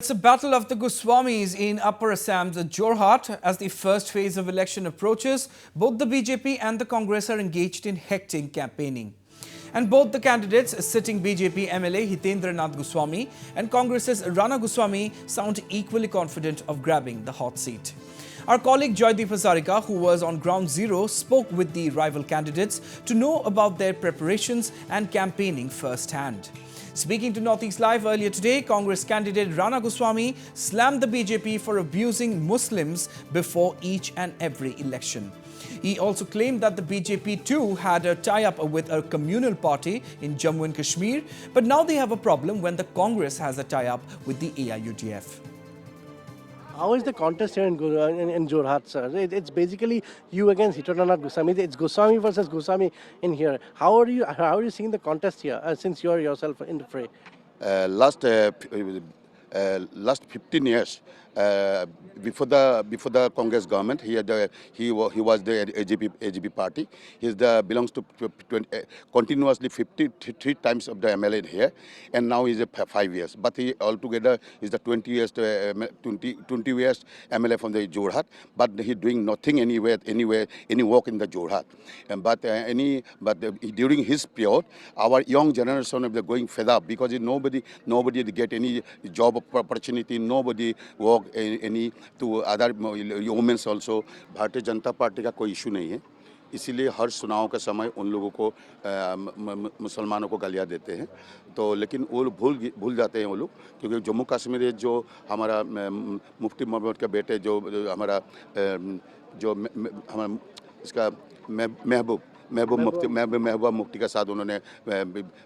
it's a battle of the Goswamis in Upper Assam's Jorhat. As the first phase of election approaches, both the BJP and the Congress are engaged in hectic campaigning. And both the candidates, sitting BJP MLA Hitendranath Goswami and Congress's Rana Goswami, sound equally confident of grabbing the hot seat. Our colleague Joydeep Hazarika, who was on ground zero, spoke with the rival candidates to know about their preparations and campaigning firsthand. Speaking to Northeast Live earlier today, Congress candidate Rana Goswami slammed the BJP for abusing Muslims before each and every election. He also claimed that the BJP too had a tie-up with a communal party in Jammu and Kashmir, but now they have a problem when the Congress has a tie-up with the AIUDF. How is the contest here in Jorhat, sir? It's basically you against Hitendranath Goswami. It's Goswami versus Goswami in here. How are you seeing the contest here since you are yourself in the fray? Last 15 years, before the Congress government, he was the AJP party. He belongs to continuously 53 times of the MLA here, and now he's 5 years. But he altogether is the 20 years MLA from the Jorhat. But he doing nothing any work in the Jorhat. But during his period, our young generation are going fed up because nobody get any job opportunity, nobody work any to other women also. Bharatiya Janata party का कोई issue नहीं है, इसीलिए हर चुनाव के समय उन लोगों को मुसलमानों को गालियाँ देते हैं. तो लेकिन वो भूल जाते हैं वो लोग, क्योंकि जम्मू कश्मीर जो हमारा मुफ्ती मोहम्मद के बेटे जो हमारा इसका महबूबा मुफ्ती के साथ उन्होंने,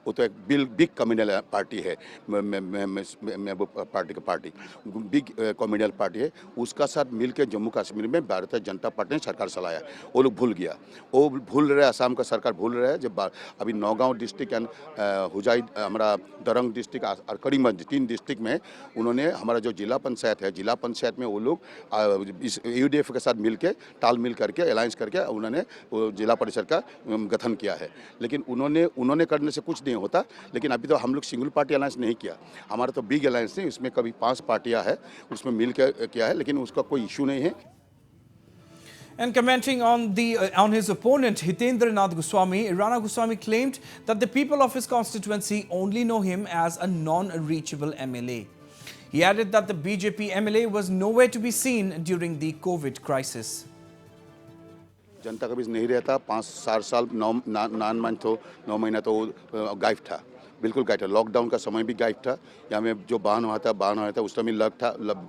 वो तो एक बिग कम्युनल पार्टी है, महबूब पार्टी का पार्टी बिग कम्युनल पार्टी है, उसका साथ मिलकर जम्मू कश्मीर में भारतीय जनता पार्टी ने सरकार चलाया. वो लोग भूल गया, वो भूल रहे, असम का सरकार भूल रहा है. जब अभी नौगांव डिस्ट्रिक्ट एंड हुजाई हमारा दरंग डिस्ट्रिक्ट और करीमगंज 3 डिस्ट्रिक्ट में उन्होंने हमारा जो जिला पंचायत है, जिला पंचायत में वो लोग इस यूडीएफ के साथ मिलकर तालमेल करके अलायंस करके उन्होंने जिला परिषद का गठन किया है. लेकिन उन्होंने करने से कुछ नहीं होता. लेकिन अभी तो हम लोग सिंगल पार्टी अलायंस नहीं किया, हमारा तो बिग अलायंस है, उसमें कभी 5 पार्टियां है, उसमें मिल के किया है, लेकिन उसका कोई इशू नहीं है. And commenting on his opponent Hitendranath Goswami, Rana Goswami claimed that the people of his constituency only know him as a non-reachable MLA. He added that the BJP MLA was nowhere to be seen during the COVID crisis. जनता का बीच नहीं रहता. 5-4 साल 9 महीना तो गायब था, बिल्कुल गायब था. लॉकडाउन का समय भी गायब था. यहाँ में जो बाहन हुआ था उस समय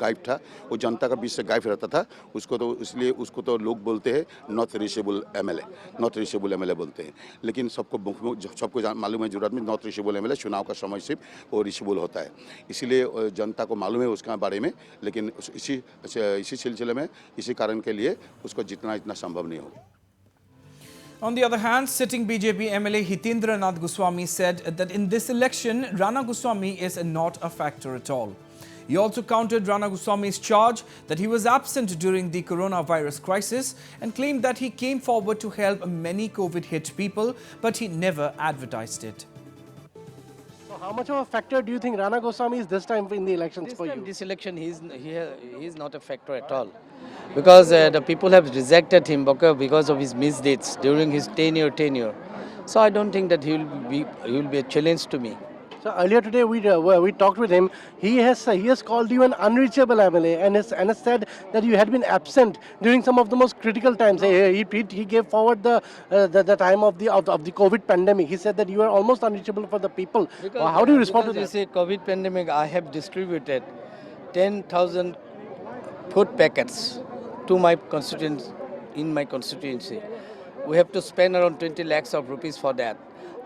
गायब था. वो जनता का बीच से गायब रहता था. उसको तो इसलिए उसको तो लोग बोलते हैं नॉट रीचेबल एमएलए बोलते हैं. लेकिन सबको मालूम है जरूरत में नॉट रीचेबल एमएलए चुनाव का समय सिर्फ वो रीचेबल होता है. इसीलिए जनता को मालूम है उसका बारे में, लेकिन इसी सिलसिले में इसी कारण के लिए उसको जितना इतना संभव नहीं होगा. On the other hand, sitting BJP MLA Hitendranath Goswami said that in this election, Rana Goswami is not a factor at all. He also countered Rana Goswami's charge that he was absent during the coronavirus crisis and claimed that he came forward to help many COVID-hit people, but he never advertised it. So how much of a factor do you think Rana Goswami is this time in the elections for you? This election, he is not a factor at all. Because the people have rejected him because of his misdeeds during his tenure. So I don't think that he will be a challenge to me. So earlier today we talked with him. He has called you an unreachable MLA and has said that you had been absent during some of the most critical times. He gave forward the time of the COVID pandemic. He said that you are almost unreachable for the people. How do you respond to this? You see, COVID pandemic, I have distributed 10,000 food packets to my constituents in my constituency. We have to spend around 20 lakhs of rupees for that.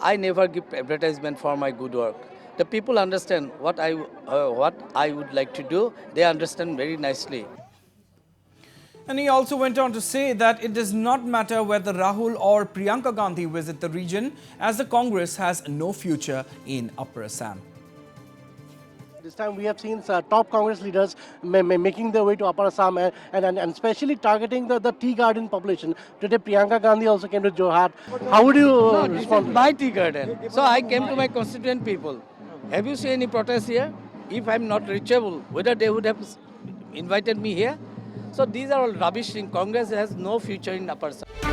I never give advertisement for my good work. The people understand what I would like to do. They understand very nicely. And he also went on to say that it does not matter whether Rahul or Priyanka Gandhi visit the region, as the Congress has no future in Upper Assam. This time we have seen top Congress leaders making their way to Upper Assam and especially targeting the tea garden population. Today Priyanka Gandhi also came to Jorhat. How would you respond? My tea garden. So I came to my constituent people. Have you seen any protest here? if I'm not reachable, whether they would have invited me here. So these are all rubbish things. Congress has no future in Upper Assam.